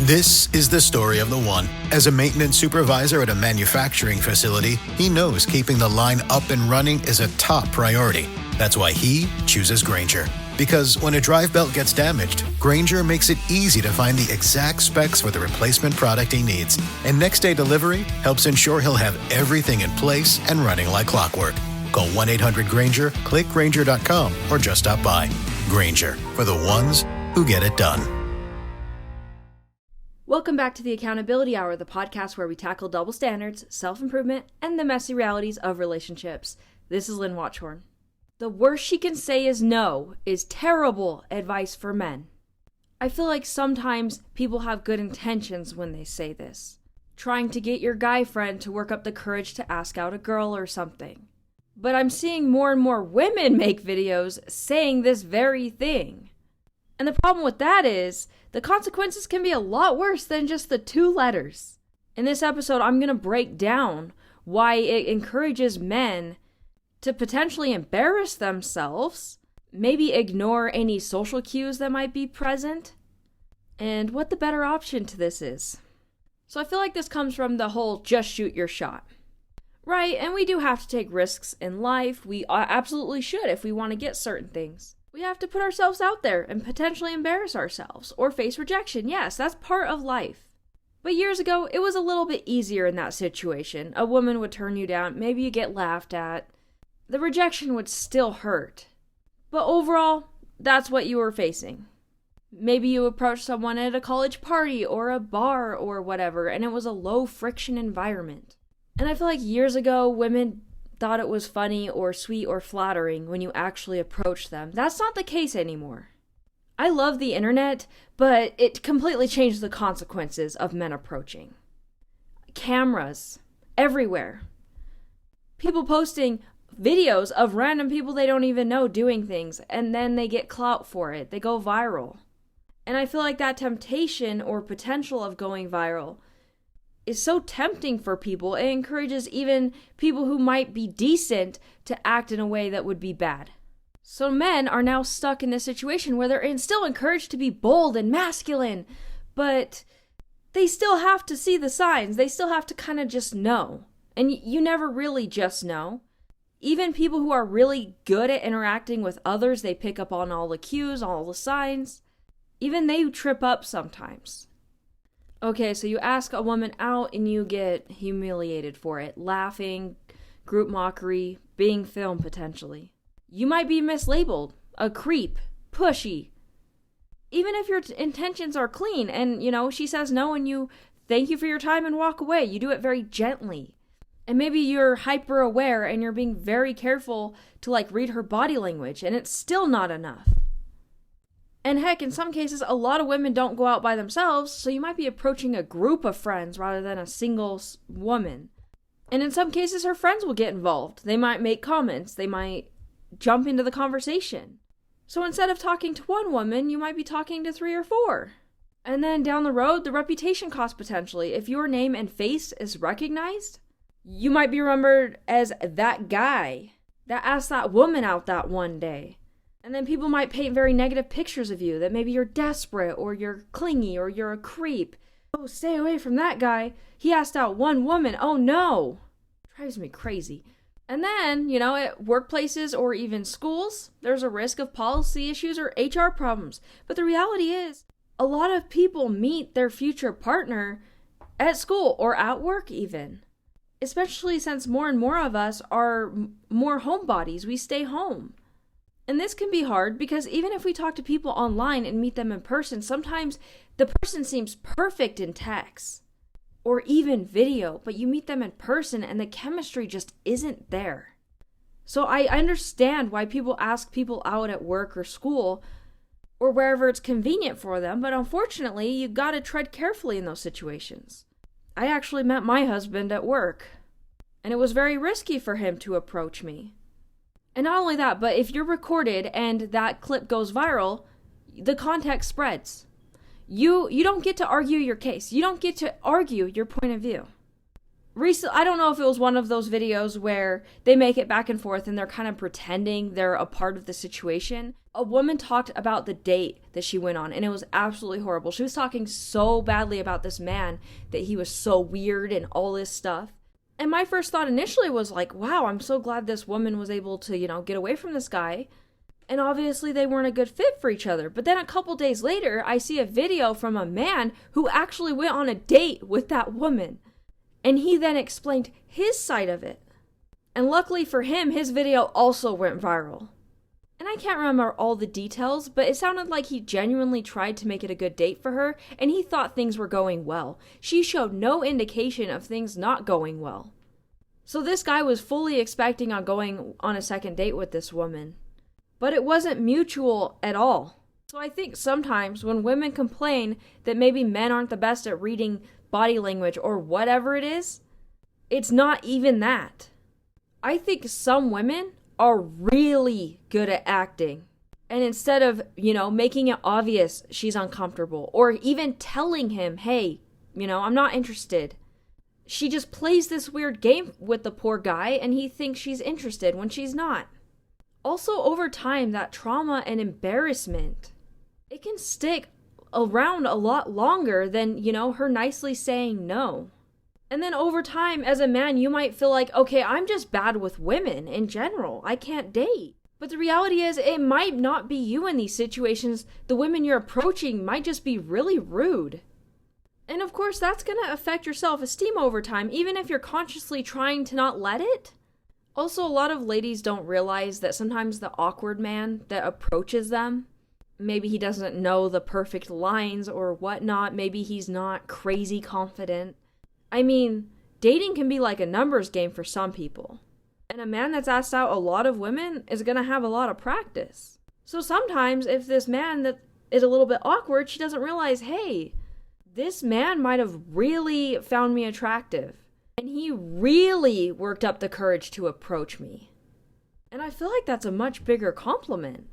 This is the story of the one. As a maintenance supervisor at a manufacturing facility, he knows keeping the line up and running is a top priority. That's why he chooses Grainger. Because when a drive belt gets damaged, Grainger makes it easy to find the exact specs for the replacement product he needs. And next-day delivery helps ensure he'll have everything in place and running like clockwork. Call 1-800-GRAINGER, click Grainger.com, or just stop by. Grainger, for the ones who get it done. Welcome back to the Accountability Hour, the podcast where we tackle double standards, self-improvement, and the messy realities of relationships. This is Lynn Watchhorn. The worst she can say is no is terrible advice for men. I feel like sometimes people have good intentions when they say this. Trying to get your guy friend to work up the courage to ask out a girl or something. But I'm seeing more and more women make videos saying this very thing. And the problem with that is, the consequences can be a lot worse than just the 2 letters. In this episode, I'm going to break down why it encourages men to potentially embarrass themselves, maybe ignore any social cues that might be present, and what the better option to this is. So I feel like this comes from the whole just shoot your shot. Right, and we do have to take risks in life. We absolutely should if we want to get certain things. We have to put ourselves out there and potentially embarrass ourselves or face rejection. Yes, that's part of life. But years ago, it was a little bit easier in that situation. A woman would turn you down, maybe you get laughed at. The rejection would still hurt. But overall, that's what you were facing. Maybe you approached someone at a college party or a bar or whatever, and it was a low friction environment. And I feel like years ago, women thought it was funny or sweet or flattering when you actually approached them. That's not the case anymore. I love the internet, but it completely changed the consequences of men approaching. Cameras everywhere. People posting videos of random people they don't even know doing things, and then they get clout for it. They go viral. And I feel like that temptation or potential of going viral is so tempting for people. It encourages even people who might be decent to act in a way that would be bad. So men are now stuck in this situation where they're still encouraged to be bold and masculine, but they still have to see the signs. They still have to kind of just know. And you never really just know. Even people who are really good at interacting with others, they pick up on all the cues, all the signs. Even they trip up sometimes. Okay, so you ask a woman out and you get humiliated for it. Laughing, group mockery, being filmed potentially. You might be mislabeled, a creep, pushy. Even if your intentions are clean and, she says no and you thank you for your time and walk away. You do it very gently. And maybe you're hyper aware and you're being very careful to read her body language, and it's still not enough. And heck, in some cases, a lot of women don't go out by themselves, so you might be approaching a group of friends rather than a single woman. And in some cases, her friends will get involved. They might make comments. They might jump into the conversation. So instead of talking to one woman, you might be talking to 3 or 4. And then down the road, the reputation cost potentially. If your name and face is recognized, you might be remembered as that guy that asked that woman out that one day. And then people might paint very negative pictures of you, that maybe you're desperate, or you're clingy, or you're a creep. Oh, stay away from that guy. He asked out one woman. Oh, no. Drives me crazy. And then, at workplaces or even schools, there's a risk of policy issues or HR problems. But the reality is, a lot of people meet their future partner at school or at work even. Especially since more and more of us are more homebodies. We stay home. And this can be hard because even if we talk to people online and meet them in person, sometimes the person seems perfect in text or even video, but you meet them in person and the chemistry just isn't there. So I understand why people ask people out at work or school or wherever it's convenient for them, but unfortunately, you gotta tread carefully in those situations. I actually met my husband at work, and it was very risky for him to approach me. And not only that, but if you're recorded and that clip goes viral, the context spreads. You don't get to argue your case. You don't get to argue your point of view. I don't know if it was one of those videos where they make it back and forth and they're kind of pretending they're a part of the situation. A woman talked about the date that she went on, and it was absolutely horrible. She was talking so badly about this man, that he was so weird and all this stuff. And my first thought initially was like, wow, I'm so glad this woman was able to, get away from this guy. And obviously they weren't a good fit for each other. But then a couple days later, I see a video from a man who actually went on a date with that woman. And he then explained his side of it. And luckily for him, his video also went viral. And I can't remember all the details, but it sounded like he genuinely tried to make it a good date for her, and he thought things were going well. She showed no indication of things not going well. So this guy was fully expecting on going on a second date with this woman. But it wasn't mutual at all. So I think sometimes when women complain that maybe men aren't the best at reading body language or whatever it is, it's not even that. I think some women are really good at acting. And instead of, making it obvious she's uncomfortable or even telling him, hey, I'm not interested, she just plays this weird game with the poor guy and he thinks she's interested when she's not. Also, over time, that trauma and embarrassment, it can stick around a lot longer than, her nicely saying no. And then over time, as a man, you might feel like, okay, I'm just bad with women in general. I can't date. But the reality is, it might not be you in these situations. The women you're approaching might just be really rude. And of course, that's going to affect your self-esteem over time, even if you're consciously trying to not let it. Also, a lot of ladies don't realize that sometimes the awkward man that approaches them, maybe he doesn't know the perfect lines or whatnot. Maybe he's not crazy confident. I mean, dating can be like a numbers game for some people. And a man that's asked out a lot of women is going to have a lot of practice. So sometimes if this man that is a little bit awkward, she doesn't realize, hey, this man might have really found me attractive. And he really worked up the courage to approach me. And I feel like that's a much bigger compliment.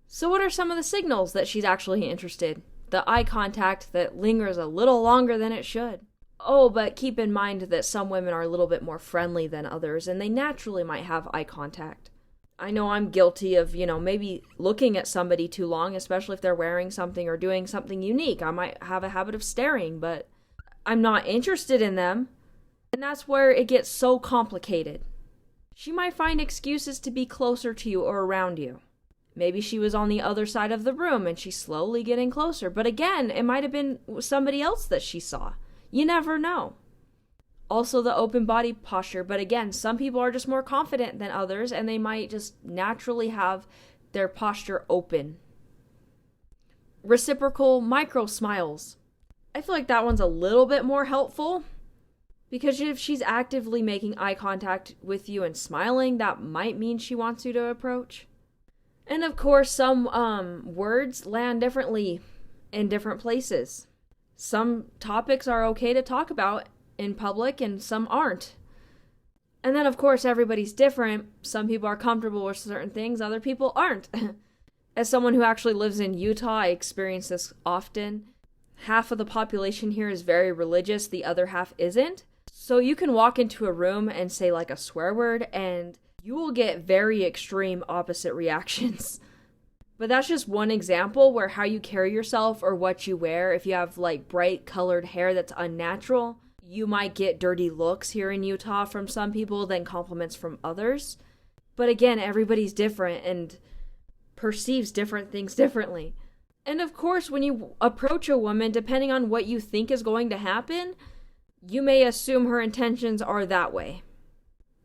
So what are some of the signals that she's actually interested? The eye contact that lingers a little longer than it should. Oh, but keep in mind that some women are a little bit more friendly than others, and they naturally might have eye contact. I know I'm guilty of, maybe looking at somebody too long, especially if they're wearing something or doing something unique. I might have a habit of staring, but I'm not interested in them. And that's where it gets so complicated. She might find excuses to be closer to you or around you. Maybe she was on the other side of the room and she's slowly getting closer. But again, it might have been somebody else that she saw. You never know. Also, the open body posture. But again, some people are just more confident than others, and they might just naturally have their posture open. Reciprocal micro smiles. I feel like that one's a little bit more helpful, because if she's actively making eye contact with you and smiling, that might mean she wants you to approach. And of course, some words land differently in different places. Some topics are okay to talk about in public and some aren't. And then, of course, everybody's different. Some people are comfortable with certain things, other people aren't. As someone who actually lives in Utah, I experience this often. Half of the population here is very religious, the other half isn't. So you can walk into a room and say like a swear word, and you will get very extreme opposite reactions. But that's just one example where how you carry yourself or what you wear. If you have like bright colored hair that's unnatural, you might get dirty looks here in Utah from some people than compliments from others. But again, everybody's different and perceives different things differently. And of course, when you approach a woman, depending on what you think is going to happen, you may assume her intentions are that way.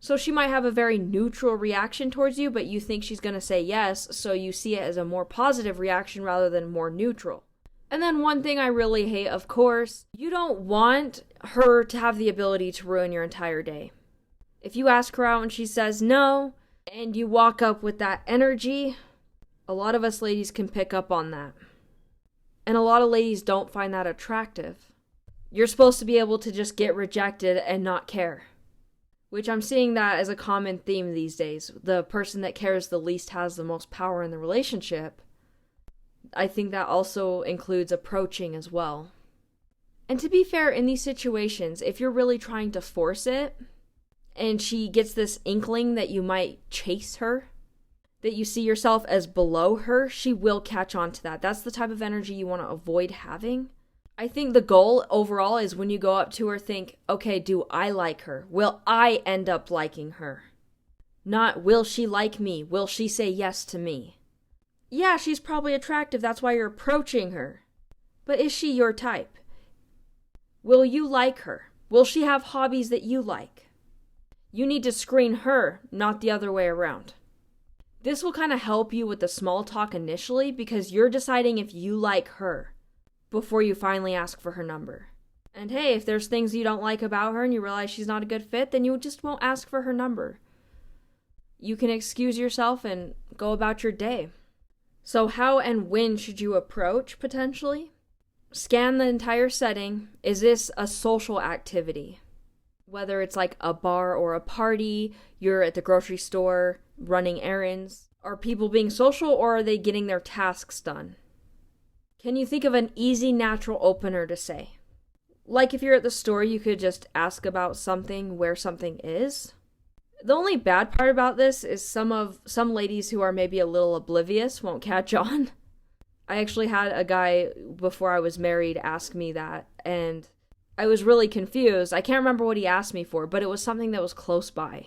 So she might have a very neutral reaction towards you, but you think she's going to say yes, so you see it as a more positive reaction rather than more neutral. And then one thing I really hate, of course, you don't want her to have the ability to ruin your entire day. If you ask her out and she says no, and you walk up with that energy, a lot of us ladies can pick up on that. And a lot of ladies don't find that attractive. You're supposed to be able to just get rejected and not care. Which I'm seeing that as a common theme these days. The person that cares the least has the most power in the relationship. I think that also includes approaching as well. And to be fair, in these situations, if you're really trying to force it, and she gets this inkling that you might chase her, that you see yourself as below her, she will catch on to that. That's the type of energy you want to avoid having. I think the goal overall is when you go up to her, think, okay, do I like her? Will I end up liking her? Not, will she like me? Will she say yes to me? Yeah, she's probably attractive. That's why you're approaching her. But is she your type? Will you like her? Will she have hobbies that you like? You need to screen her, not the other way around. This will kind of help you with the small talk initially because you're deciding if you like her before you finally ask for her number. And hey, if there's things you don't like about her and you realize she's not a good fit, then you just won't ask for her number. You can excuse yourself and go about your day. So how and when should you approach, potentially? Scan the entire setting. Is this a social activity? Whether it's like a bar or a party, you're at the grocery store running errands. Are people being social or are they getting their tasks done? Can you think of an easy, natural opener to say? Like if you're at the store, you could just ask about something, where something is. The only bad part about this is some ladies who are maybe a little oblivious won't catch on. I actually had a guy before I was married ask me that, and I was really confused. I can't remember what he asked me for, but it was something that was close by.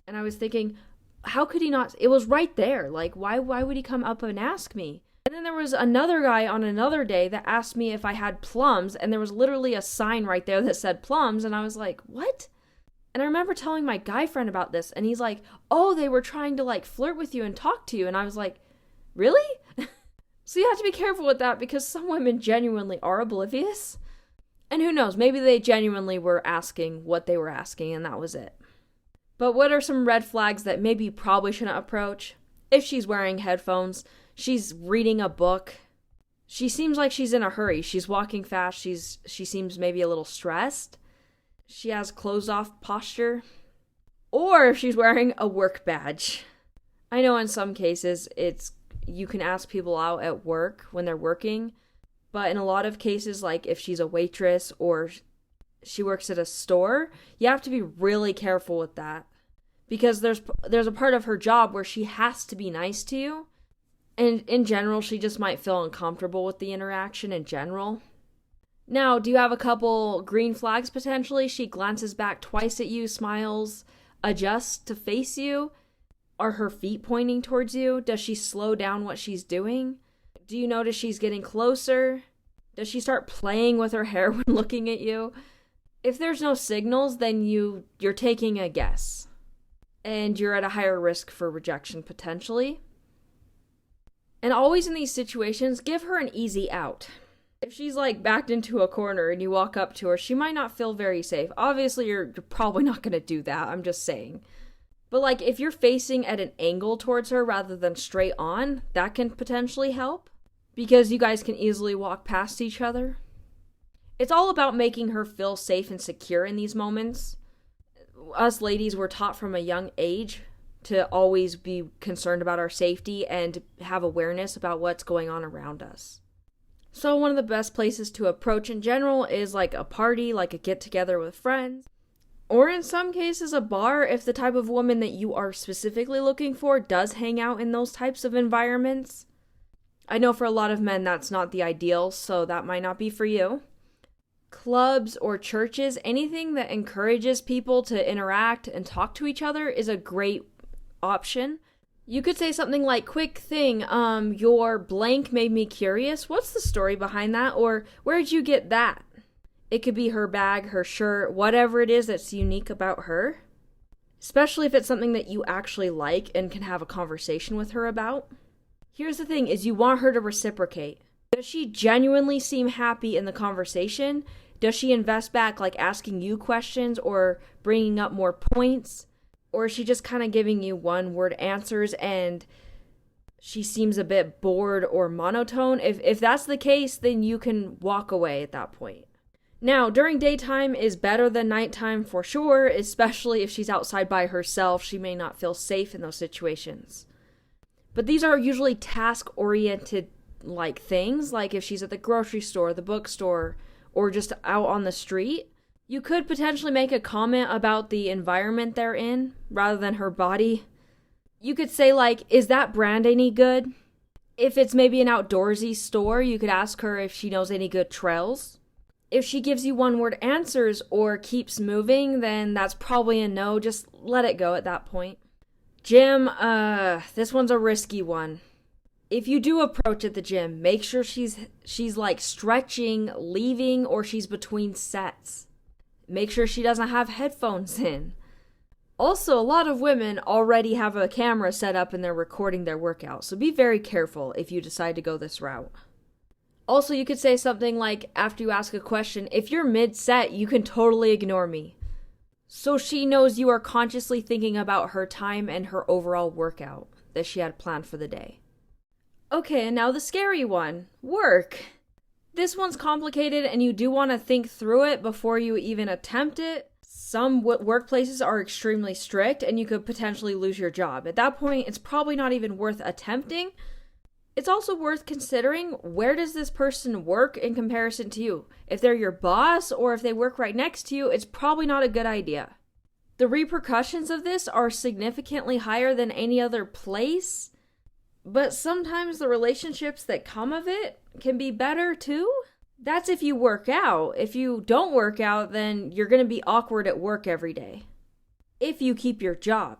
And I was thinking, how could he not? It was right there. Like, why would he come up and ask me? And then there was another guy on another day that asked me if I had plums, and there was literally a sign right there that said plums, and I was like, what? And I remember telling my guy friend about this, and he's like, oh, they were trying to like flirt with you and talk to you. And I was like, really? So you have to be careful with that because some women genuinely are oblivious. And who knows, maybe they genuinely were asking what they were asking and that was it. But what are some red flags that maybe you probably shouldn't approach? If she's wearing headphones, she's reading a book, she seems like she's in a hurry, she's walking fast, she seems maybe a little stressed, she has closed off posture, or if she's wearing a work badge. I know in some cases you can ask people out at work when they're working, but in a lot of cases, like if she's a waitress or she works at a store, you have to be really careful with that. Because there's a part of her job where she has to be nice to you. And in general, she just might feel uncomfortable with the interaction in general. Now, do you have a couple green flags potentially? She glances back twice at you, smiles, adjusts to face you. Are her feet pointing towards you? Does she slow down what she's doing? Do you notice she's getting closer? Does she start playing with her hair when looking at you? If there's no signals, then you're taking a guess. And you're at a higher risk for rejection potentially. And always in these situations, give her an easy out. If she's like backed into a corner and you walk up to her, she might not feel very safe. Obviously, you're probably not going to do that, I'm just saying. But like if you're facing at an angle towards her rather than straight on, that can potentially help. Because you guys can easily walk past each other. It's all about making her feel safe and secure in these moments. Us ladies were taught from a young age to always be concerned about our safety and have awareness about what's going on around us. So one of the best places to approach in general is like a party, like a get-together with friends. Or in some cases a bar if the type of woman that you are specifically looking for does hang out in those types of environments. I know for a lot of men that's not the ideal, so that might not be for you. Clubs or churches, anything that encourages people to interact and talk to each other is a great option. You could say something like, quick thing, your blank made me curious. What's the story behind that? Or where'd you get that? It could be her bag, her shirt, whatever it is that's unique about her. Especially if it's something that you actually like and can have a conversation with her about. Here's the thing, is you want her to reciprocate. Does she genuinely seem happy in the conversation? Does she invest back, like asking you questions or bringing up more points? Or is she just kind of giving you one-word answers and she seems a bit bored or monotone? If that's the case, then you can walk away at that point. Now, during daytime is better than nighttime for sure, especially if she's outside by herself. She may not feel safe in those situations. But these are usually task-oriented like things, like if she's at the grocery store, the bookstore, or just out on the street. You could potentially make a comment about the environment they're in, rather than her body. You could say like, is that brand any good? If it's maybe an outdoorsy store, you could ask her if she knows any good trails. If she gives you one-word answers or keeps moving, then that's probably a no. Just let it go at that point. Gym, this one's a risky one. If you do approach at the gym, make sure she's like stretching, leaving, or she's between sets. Make sure she doesn't have headphones in. Also, a lot of women already have a camera set up and they're recording their workout, so be very careful if you decide to go this route. Also, you could say something like, after you ask a question, if you're mid-set, you can totally ignore me. So she knows you are consciously thinking about her time and her overall workout that she had planned for the day. Okay, and now the scary one, work. This one's complicated and you do want to think through it before you even attempt it. Some workplaces are extremely strict and you could potentially lose your job. At that point, it's probably not even worth attempting. It's also worth considering, where does this person work in comparison to you? If they're your boss or if they work right next to you, it's probably not a good idea. The repercussions of this are significantly higher than any other place, but sometimes the relationships that come of it can be better too. That's if you work out. If you don't work out, then you're going to be awkward at work every day. If you keep your job.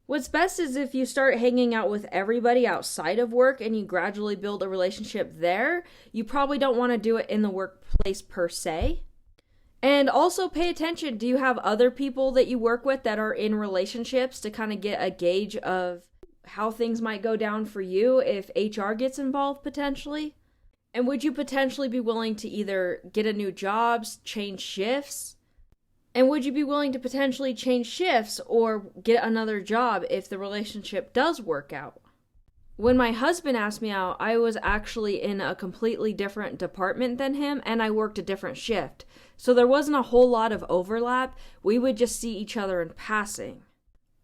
What's best is if you start hanging out with everybody outside of work and you gradually build a relationship there. You probably don't want to do it in the workplace per se. And also pay attention. Do you have other people that you work with that are in relationships to kind of get a gauge of how things might go down for you if HR gets involved potentially? And would you potentially be willing to either get a new job, change shifts? And would you be willing to potentially change shifts or get another job if the relationship does work out? When my husband asked me out, I was actually in a completely different department than him and I worked a different shift. So there wasn't a whole lot of overlap. We would just see each other in passing.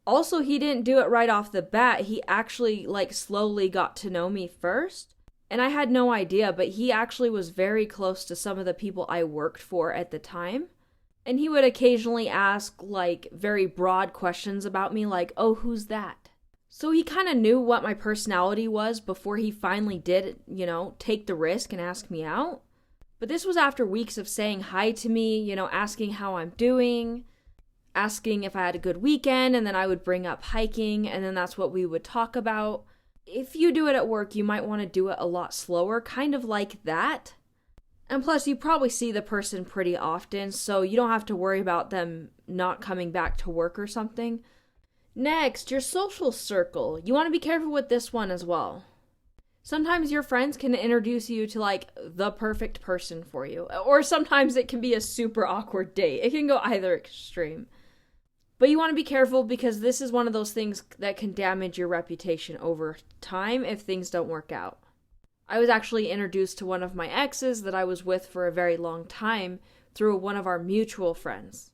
Also, he didn't do it right off the bat. He actually slowly got to know me first. And I had no idea, but he actually was very close to some of the people I worked for at the time. And he would occasionally ask very broad questions about me, like, oh, who's that? So he kind of knew what my personality was before he finally did, take the risk and ask me out. But this was after weeks of saying hi to me, asking how I'm doing, asking if I had a good weekend, and then I would bring up hiking, and then that's what we would talk about. If you do it at work, you might want to do it a lot slower, kind of like that. And plus, you probably see the person pretty often, so you don't have to worry about them not coming back to work or something. Next, your social circle. You want to be careful with this one as well. Sometimes your friends can introduce you to the perfect person for you, or sometimes it can be a super awkward date. It can go either extreme. But you want to be careful because this is one of those things that can damage your reputation over time if things don't work out. I was actually introduced to one of my exes that I was with for a very long time through one of our mutual friends.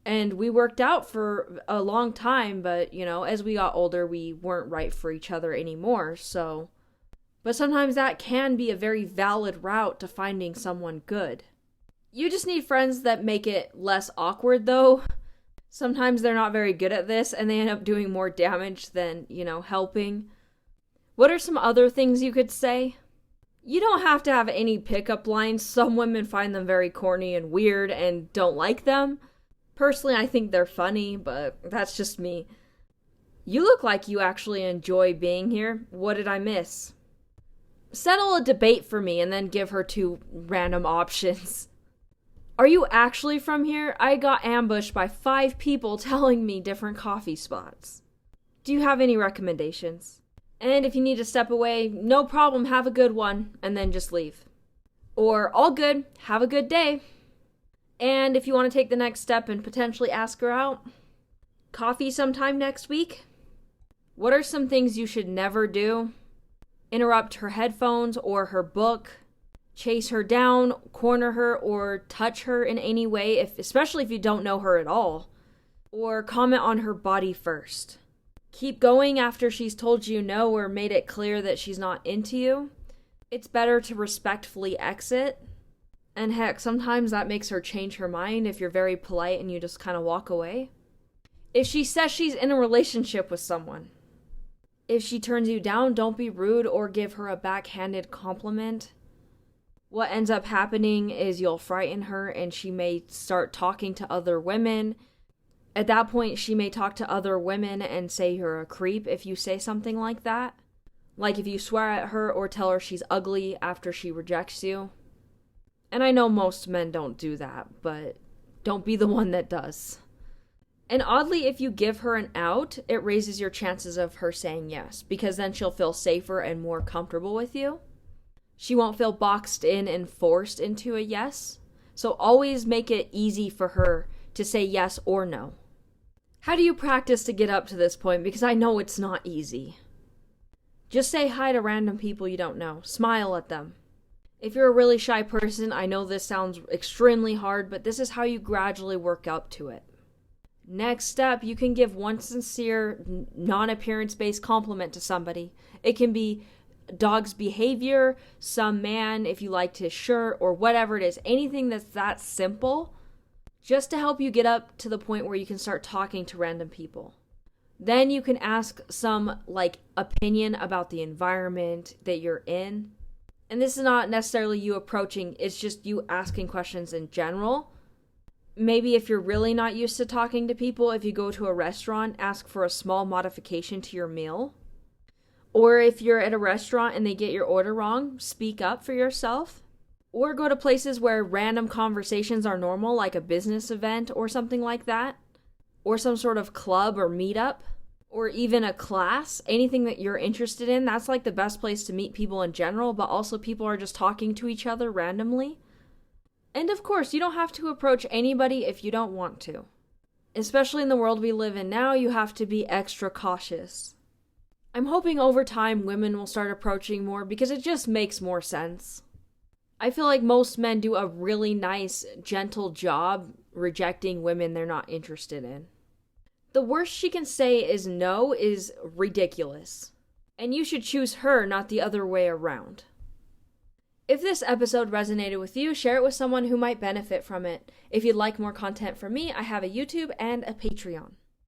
And we worked out for a long time, but, as we got older, we weren't right for each other anymore, so. But sometimes that can be a very valid route to finding someone good. You just need friends that make it less awkward, though. Sometimes they're not very good at this, and they end up doing more damage than, helping. What are some other things you could say? You don't have to have any pickup lines. Some women find them very corny and weird and don't like them. Personally, I think they're funny, but that's just me. You look like you actually enjoy being here. What did I miss? Settle a debate for me and then give her 2 random options. Are you actually from here? I got ambushed by 5 people telling me different coffee spots. Do you have any recommendations? And if you need to step away, no problem, have a good one, and then just leave. Or, all good, have a good day. And if you want to take the next step and potentially ask her out, coffee sometime next week? What are some things you should never do? Interrupt her headphones or her book, chase her down, corner her, or touch her in any way, especially if you don't know her at all. Or comment on her body first. Keep going after she's told you no or made it clear that she's not into you. It's better to respectfully exit. And heck, sometimes that makes her change her mind if you're very polite and you just kind of walk away. If she says she's in a relationship with someone. If she turns you down, don't be rude or give her a backhanded compliment. What ends up happening is you'll frighten her and she may start talking to other women. At that point, she may talk to other women and say you're a creep if you say something like that. Like if you swear at her or tell her she's ugly after she rejects you. And I know most men don't do that, but don't be the one that does. And oddly, if you give her an out, it raises your chances of her saying yes, because then she'll feel safer and more comfortable with you. She won't feel boxed in and forced into a yes. So always make it easy for her to say yes or no. How do you practice to get up to this point? Because I know it's not easy. Just say hi to random people you don't know. Smile at them. If you're a really shy person, I know this sounds extremely hard, but this is how you gradually work up to it. Next step, you can give one sincere, non-appearance-based compliment to somebody. It can be dog's behavior, some man, if you liked his shirt, or whatever it is. Anything that's that simple, just to help you get up to the point where you can start talking to random people. Then you can ask some, opinion about the environment that you're in. And this is not necessarily you approaching, it's just you asking questions in general. Maybe if you're really not used to talking to people, if you go to a restaurant, ask for a small modification to your meal. Or if you're at a restaurant and they get your order wrong, speak up for yourself. Or go to places where random conversations are normal, like a business event or something like that. Or some sort of club or meetup. Or even a class, anything that you're interested in. That's the best place to meet people in general, but also people are just talking to each other randomly. And of course, you don't have to approach anybody if you don't want to. Especially in the world we live in now, you have to be extra cautious. I'm hoping over time women will start approaching more because it just makes more sense. I feel like most men do a really nice, gentle job rejecting women they're not interested in. The worst she can say is no is ridiculous. And you should choose her, not the other way around. If this episode resonated with you, share it with someone who might benefit from it. If you'd like more content from me, I have a YouTube and a Patreon.